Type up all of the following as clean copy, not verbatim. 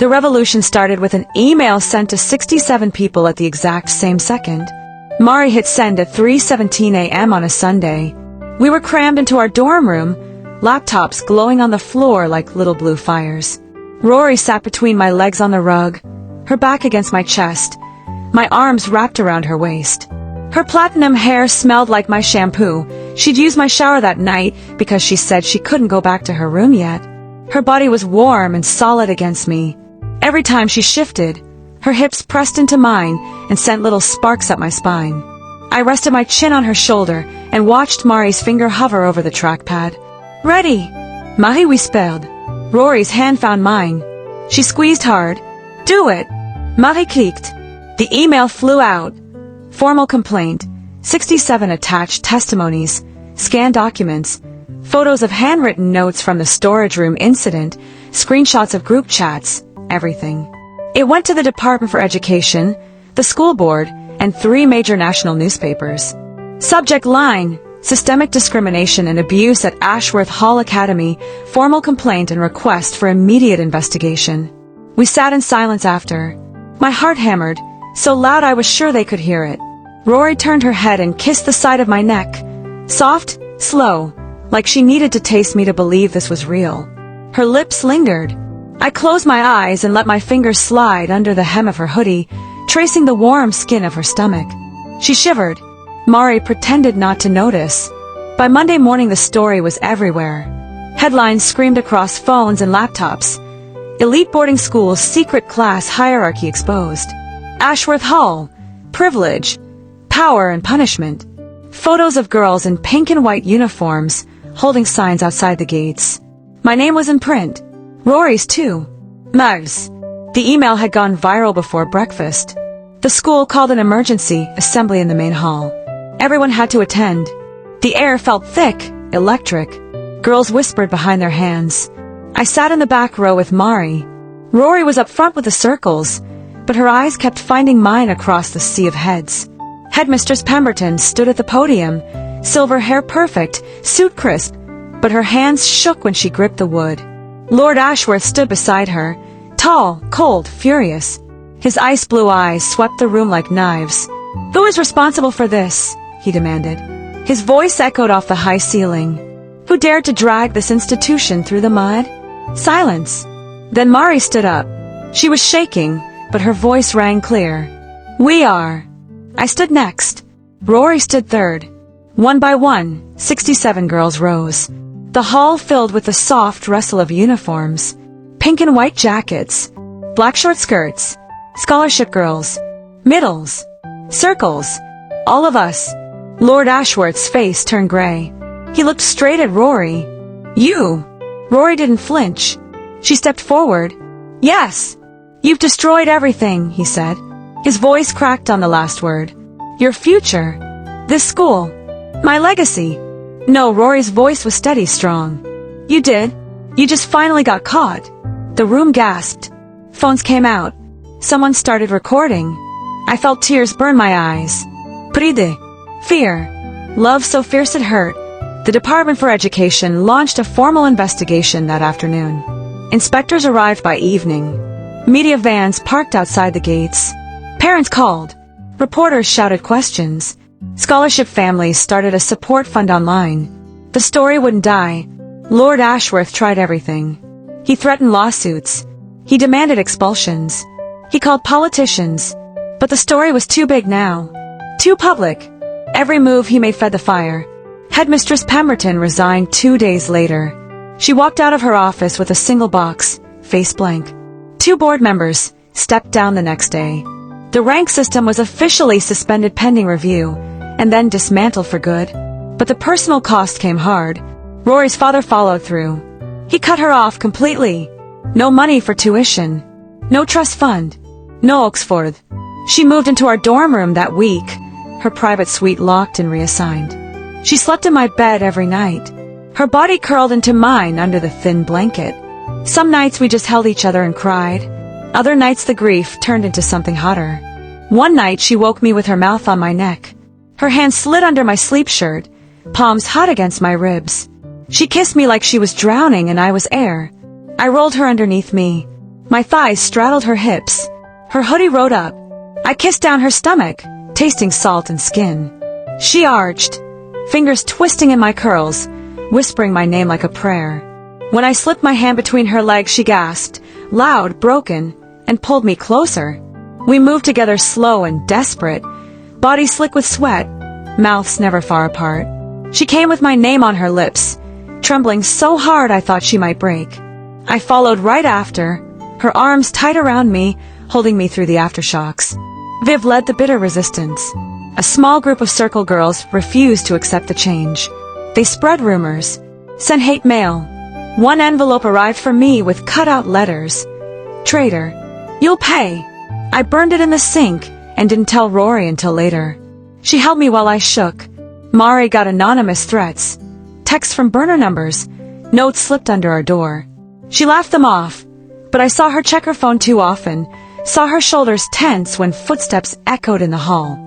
The revolution started with an email sent to 67 people at the exact same second. Mari hit send at 3:17 a.m. on a Sunday. We were crammed into our dorm room, laptops glowing on the floor like little blue fires. Rory sat between my legs on the rug, her back against my chest, my arms wrapped around her waist. Her platinum hair smelled like my shampoo. She'd used my shower that night because she said she couldn't go back to her room yet. Her body was warm and solid against me. Every time she shifted, her hips pressed into mine and sent little sparks up my spine. I rested my chin on her shoulder and watched Mari's finger hover over the trackpad. Ready, Marie whispered. Rory's hand found mine. She squeezed hard. Do it. Marie clicked. The email flew out. Formal complaint, 67 attached testimonies, scanned documents, photos of handwritten notes from the storage room incident, screenshots of group chats, everything. It went to the Department for Education, the school board, and 3 major national newspapers. Subject line, systemic discrimination and abuse at Ashworth Hall Academy, formal complaint and request for immediate investigation. We sat in silence after. My heart hammered, so loud I was sure they could hear it. Rory turned her head and kissed the side of my neck. Soft, slow, like she needed to taste me to believe this was real. Her lips lingered. I closed my eyes and let my fingers slide under the hem of her hoodie, tracing the warm skin of her stomach. She shivered. Mari pretended not to notice. By Monday morning the story was everywhere. Headlines screamed across phones and laptops. Elite boarding school's secret class hierarchy exposed. Ashworth Hall, privilege, power and punishment. Photos of girls in pink and white uniforms, holding signs outside the gates. My name was in print. Rory's too. Mugs. The email had gone viral before breakfast. The school called an emergency assembly in the main hall. Everyone had to attend. The air felt thick, electric. Girls whispered behind their hands. I sat in the back row with Mari. Rory was up front with the circles, but her eyes kept finding mine across the sea of heads. Headmistress Pemberton stood at the podium, silver hair perfect, suit crisp, but her hands shook when she gripped the wood. Lord Ashworth stood beside her, tall, cold, furious. His ice blue eyes swept the room like knives. Who is responsible for this? He demanded. His voice echoed off the high ceiling. Who dared to drag this institution through the mud? Silence. Then Mari stood up. She was shaking, but her voice rang clear. We are. I stood next. Rory stood third. One by one, 67 girls rose. The hall filled with the soft rustle of uniforms. Pink and white jackets. Black short skirts. Scholarship girls. Middles. Circles. All of us. Lord Ashworth's face turned gray. He looked straight at Rory. You. Rory didn't flinch. She stepped forward. Yes. You've destroyed everything, he said. His voice cracked on the last word. Your future. This school. My legacy. No, Rory's voice was steady, strong. You did. You just finally got caught. The room gasped. Phones came out. Someone started recording. I felt tears burn my eyes. Pride. Fear. Love so fierce it hurt. The Department for Education launched a formal investigation that afternoon. Inspectors arrived by evening. Media vans parked outside the gates. Parents called. Reporters shouted questions. Scholarship families started a support fund online. The story wouldn't die. Lord Ashworth tried everything. He threatened lawsuits. He demanded expulsions. He called politicians. But the story was too big now. Too public. Every move he made fed the fire. Headmistress Pemberton resigned 2 days later. She walked out of her office with a single box, face blank. 2 board members stepped down the next day. The rank system was officially suspended pending review, and then dismantled for good. But the personal cost came hard. Rory's father followed through. He cut her off completely. No money for tuition. No trust fund. No Oxford. She moved into our dorm room that week, her private suite locked and reassigned. She slept in my bed every night. Her body curled into mine under the thin blanket. Some nights we just held each other and cried. Other nights the grief turned into something hotter. One night she woke me with her mouth on my neck. Her hand slid under my sleep shirt, palms hot against my ribs. She kissed me like she was drowning and I was air. I rolled her underneath me. My thighs straddled her hips. Her hoodie rode up. I kissed down her stomach, tasting salt and skin. She arched, fingers twisting in my curls, whispering my name like a prayer. When I slipped my hand between her legs, she gasped, loud, broken, and pulled me closer. We moved together slow and desperate, bodies slick with sweat, mouths never far apart. She came with my name on her lips, trembling so hard I thought she might break. I followed right after, her arms tight around me, holding me through the aftershocks. Viv led the bitter resistance. A small group of circle girls refused to accept the change. They spread rumors, sent hate mail. One envelope arrived for me with cut-out letters. Traitor, you'll pay. I burned it in the sink and didn't tell Rory until later. She held me while I shook. Mari got anonymous threats, texts from burner numbers, notes slipped under our door. She laughed them off, but I saw her check her phone too often, saw her shoulders tense when footsteps echoed in the hall.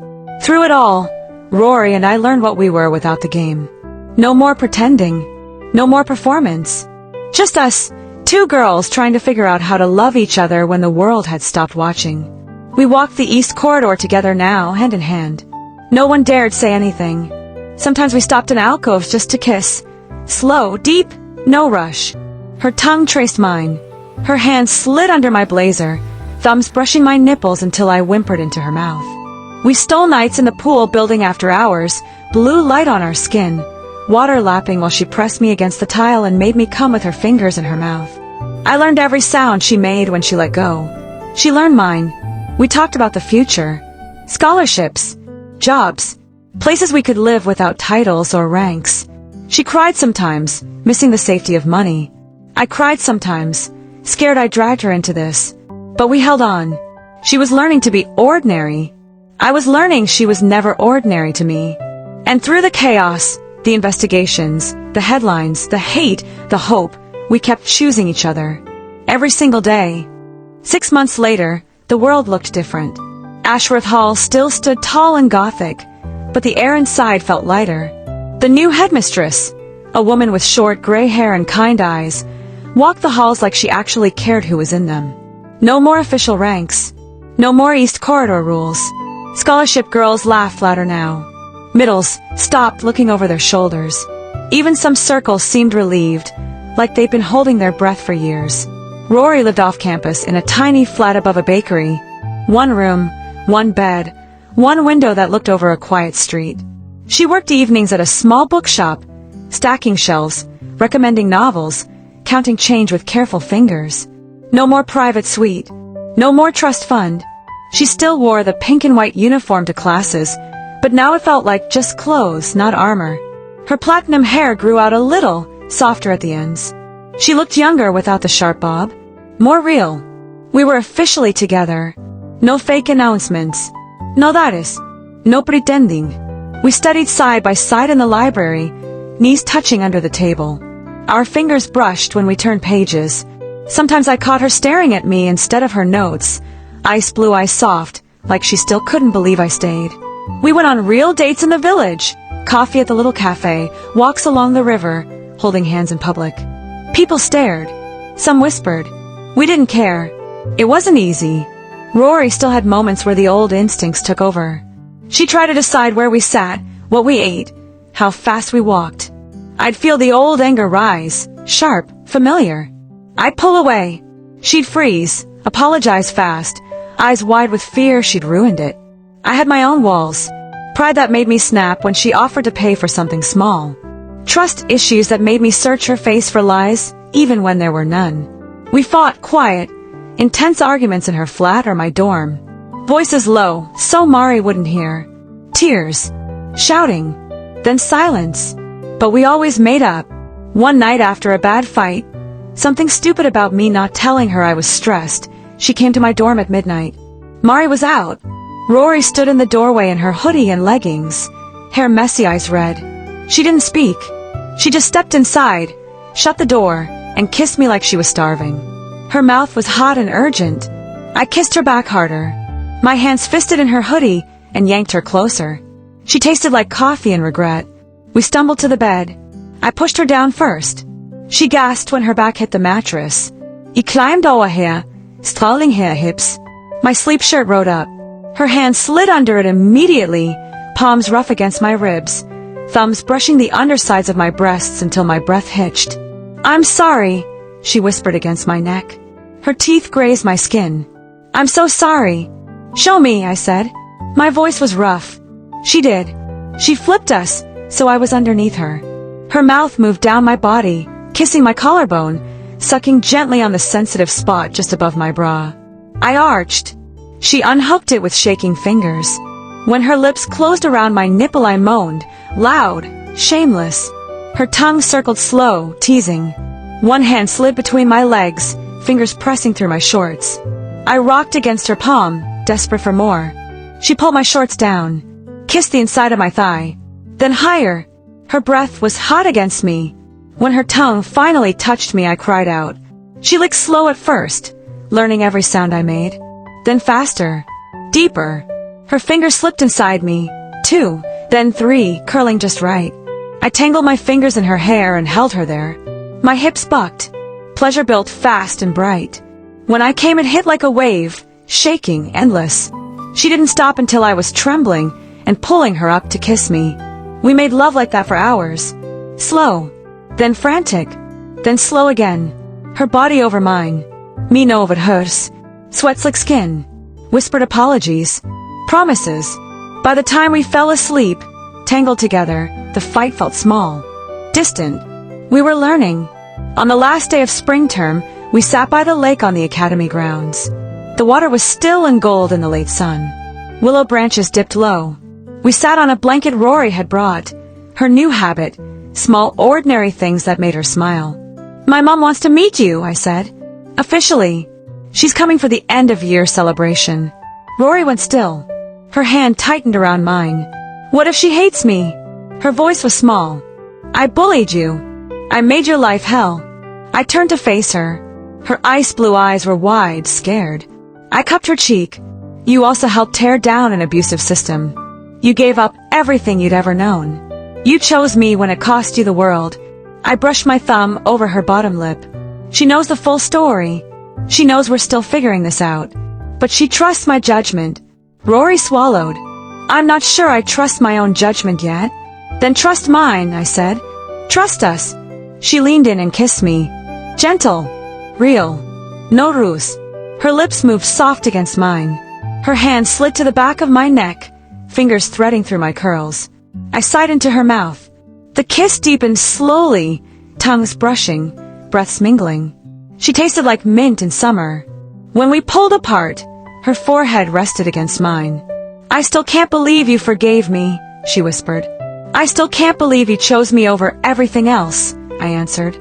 Through it all, Rory and I learned what we were without the game. No more pretending, no more performance. Just us, two girls trying to figure out how to love each other when the world had stopped watching. We walked the East Corridor together now, hand in hand. No one dared say anything. Sometimes we stopped in alcoves just to kiss. Slow, deep, no rush. Her tongue traced mine. Her hand slid under my blazer, thumbs brushing my nipples until I whimpered into her mouth. We stole nights in the pool building after hours, blue light on our skin, water lapping while she pressed me against the tile and made me come with her fingers in her mouth. I learned every sound she made when she let go. She learned mine. We talked about the future. Scholarships. Jobs. Places we could live without titles or ranks. She cried sometimes, missing the safety of money. I cried sometimes, scared I dragged her into this. But we held on. She was learning to be ordinary. I was learning she was never ordinary to me. And through the chaos, the investigations, the headlines, the hate, the hope, we kept choosing each other. Every single day. 6 months later, the world looked different. Ashworth Hall still stood tall and gothic, but the air inside felt lighter. The new headmistress, a woman with short gray hair and kind eyes, walked the halls like she actually cared who was in them. No more official ranks. No more East Corridor rules. Scholarship girls laughed louder now. Middles stopped looking over their shoulders. Even some circles seemed relieved, like they'd been holding their breath for years. Rory lived off campus in a tiny flat above a bakery. One room, one bed, one window that looked over a quiet street. She worked evenings at a small bookshop, stacking shelves, recommending novels, counting change with careful fingers. No more private suite. No more trust fund. She still wore the pink and white uniform to classes, but now it felt like just clothes, not armor. Her platinum hair grew out a little, softer at the ends. She looked younger without the sharp bob. More real. We were officially together. No fake announcements. No dares. No pretending. We studied side by side in the library, knees touching under the table. Our fingers brushed when we turned pages. Sometimes I caught her staring at me instead of her notes, ice blue eyes soft, like she still couldn't believe I stayed. We went on real dates in the village, coffee at the little cafe, walks along the river, holding hands in public. People stared. Some whispered. We didn't care. It wasn't easy. Rory still had moments where the old instincts took over. She tried to decide where we sat, what we ate, how fast we walked. I'd feel the old anger rise, sharp, familiar. I'd pull away. She'd freeze, apologize fast, eyes wide with fear she'd ruined it. I had my own walls. Pride that made me snap when she offered to pay for something small. Trust issues that made me search her face for lies, even when there were none. We fought quiet, intense arguments in her flat or my dorm. Voices low, so Mari wouldn't hear. Tears. Shouting. Then silence. But we always made up. One night after a bad fight, something stupid about me not telling her I was stressed, she came to my dorm at midnight. Mari was out. Rory stood in the doorway in her hoodie and leggings, hair messy, eyes red. She didn't speak. She just stepped inside, shut the door, and kissed me like she was starving. Her mouth was hot and urgent. I kissed her back harder. My hands fisted in her hoodie and yanked her closer. She tasted like coffee and regret. We stumbled to the bed. I pushed her down first. She gasped when her back hit the mattress. I climbed over here, Strahling hair hips. My sleep shirt rode up. Her hand slid under it immediately, palms rough against my ribs, thumbs brushing the undersides of my breasts until my breath hitched. "I'm sorry," she whispered against my neck. Her teeth grazed my skin. "I'm so sorry." "Show me," I said. My voice was rough. She did. She flipped us, so I was underneath her. Her mouth moved down my body, kissing my collarbone, sucking gently on the sensitive spot just above my bra. I arched. She unhooked it with shaking fingers. When her lips closed around my nipple, I moaned, loud, shameless. Her tongue circled slow, teasing. One hand slid between my legs, fingers pressing through my shorts. I rocked against her palm, desperate for more. She pulled my shorts down, kissed the inside of my thigh, then higher. Her breath was hot against me. When her tongue finally touched me, I cried out. She licked slow at first, learning every sound I made. Then faster, deeper. Her fingers slipped inside me, 2, then 3, curling just right. I tangled my fingers in her hair and held her there. My hips bucked. Pleasure built fast and bright. When I came, it hit like a wave, shaking, endless. She didn't stop until I was trembling and pulling her up to kiss me. We made love like that for hours. Slow, then frantic, then slow again. Her body over mine. Me know it hurts. Sweat slick skin. Whispered apologies. Promises. By the time we fell asleep, tangled together, the fight felt small. Distant. We were learning. On the last day of spring term, we sat by the lake on the academy grounds. The water was still and gold in the late sun. Willow branches dipped low. We sat on a blanket Rory had brought. Her new habit, small ordinary things that made her smile. "My mom wants to meet you," I said. "Officially. She's coming for the end of year celebration." Rory went still. Her hand tightened around mine. "What if she hates me?" Her voice was small. "I bullied you. I made your life hell." I turned to face her. Her ice blue eyes were wide, scared. I cupped her cheek. "You also helped tear down an abusive system. You gave up everything you'd ever known. You chose me when it cost you the world." I brushed my thumb over her bottom lip. She knows the full story. She knows we're still figuring this out. But she trusts my judgment. Rory swallowed. "I'm not sure I trust my own judgment yet." "Then trust mine," I said. "Trust us." She leaned in and kissed me. Gentle. Real. No ruse. Her lips moved soft against mine. Her hand slid to the back of my neck, fingers threading through my curls. I sighed into her mouth. The kiss deepened slowly, tongues brushing, breaths mingling. She tasted like mint in summer. When we pulled apart, her forehead rested against mine. "I still can't believe you forgave me," she whispered. "I still can't believe you chose me over everything else," I answered.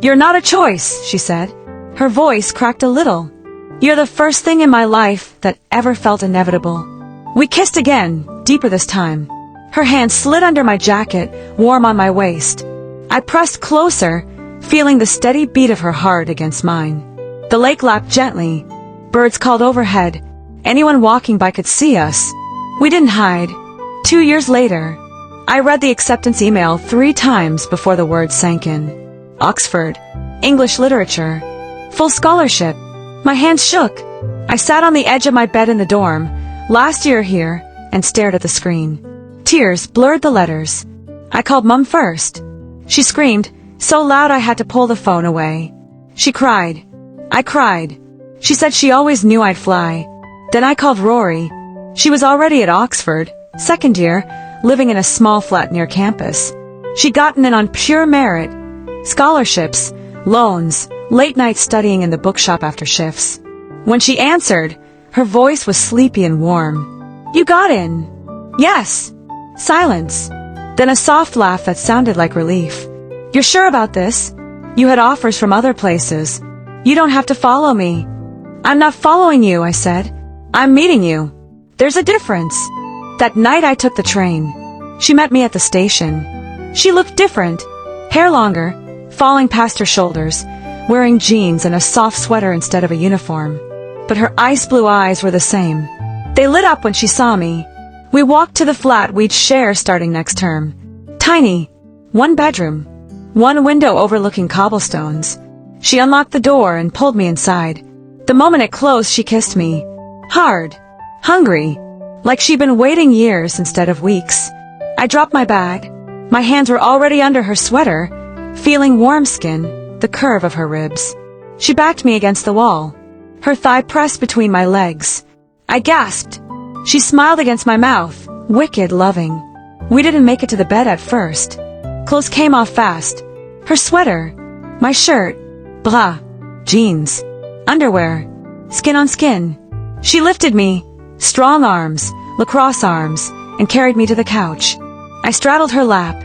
"You're not a choice," she said. Her voice cracked a little. "You're the first thing in my life that ever felt inevitable." We kissed again, deeper this time. Her hand slid under my jacket, warm on my waist. I pressed closer, feeling the steady beat of her heart against mine. The lake lapped gently. Birds called overhead. Anyone walking by could see us. We didn't hide. 2 years later, I read the acceptance email 3 times before the words sank in. Oxford. English literature. Full scholarship. My hands shook. I sat on the edge of my bed in the dorm, last year here, and stared at the screen. Tears blurred the letters. I called Mum first. She screamed, so loud I had to pull the phone away. She cried. I cried. She said she always knew I'd fly. Then I called Rory. She was already at Oxford, 2nd year, living in a small flat near campus. She'd gotten in on pure merit. Scholarships, loans, late night studying in the bookshop after shifts. When she answered, her voice was sleepy and warm. "You got in." "Yes." Silence. Then a soft laugh that sounded like relief. "You're sure about this? You had offers from other places. You don't have to follow me." "I'm not following you," I said. "I'm meeting you. There's a difference." That night I took the train. She met me at the station. She looked different. Hair longer, falling past her shoulders, wearing jeans and a soft sweater instead of a uniform. But her ice blue eyes were the same. They lit up when she saw me. We walked to the flat we'd share starting next term. Tiny. 1 bedroom. 1 window overlooking cobblestones. She unlocked the door and pulled me inside. The moment it closed, she kissed me. Hard. Hungry. Like she'd been waiting years instead of weeks. I dropped my bag. My hands were already under her sweater, feeling warm skin, the curve of her ribs. She backed me against the wall. Her thigh pressed between my legs. I gasped. She smiled against my mouth, wicked loving. We didn't make it to the bed at first. Clothes came off fast. Her sweater, my shirt, bra, jeans, underwear, skin on skin. She lifted me, strong arms, lacrosse arms, and carried me to the couch. I straddled her lap.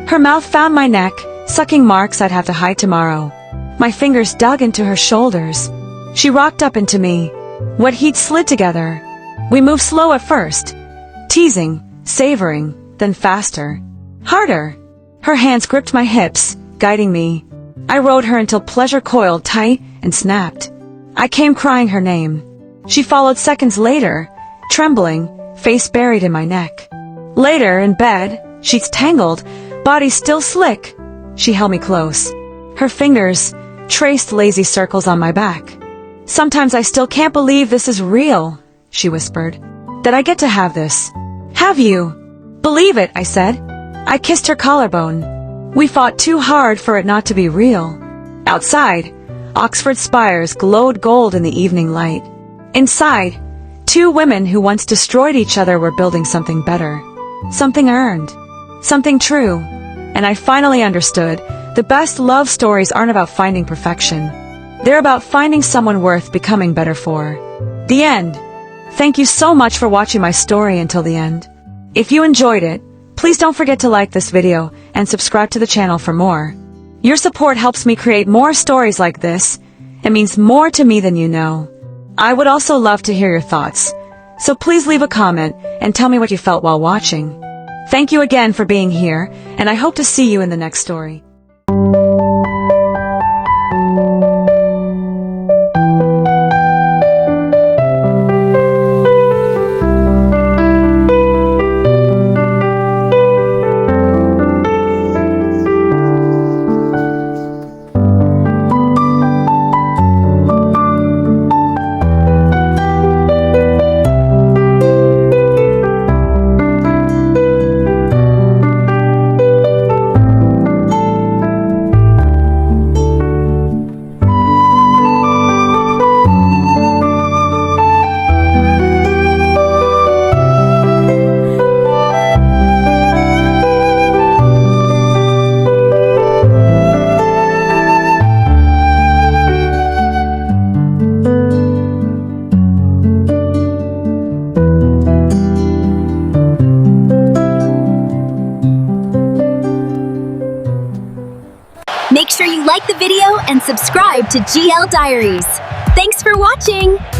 Her mouth found my neck, sucking marks I'd have to hide tomorrow. My fingers dug into her shoulders. She rocked up into me. Wet heat slid together. We moved slow at first, teasing, savoring, then faster. Harder. Her hands gripped my hips, guiding me. I rode her until pleasure coiled tight and snapped. I came crying her name. She followed seconds later, trembling, face buried in my neck. Later, in bed, sheets tangled, body still slick, she held me close. Her fingers traced lazy circles on my back. Sometimes I still can't believe this is real, she whispered. That I get to have this. Have you? Believe it, I said. I kissed her collarbone. We fought too hard for it not to be real. Outside, Oxford spires glowed gold in the evening light. Inside, two women who once destroyed each other were building something better. Something earned. Something true. And I finally understood, the best love stories aren't about finding perfection. They're about finding someone worth becoming better for. The end. Thank you so much for watching my story until the end. If you enjoyed it, please don't forget to like this video and subscribe to the channel for more. Your support helps me create more stories like this. It means more to me than you know. I would also love to hear your thoughts, so please leave a comment and tell me what you felt while watching. Thank you again for being here, and I hope to see you in the next story. Make sure you like the video and subscribe to GL Diaries. Thanks for watching!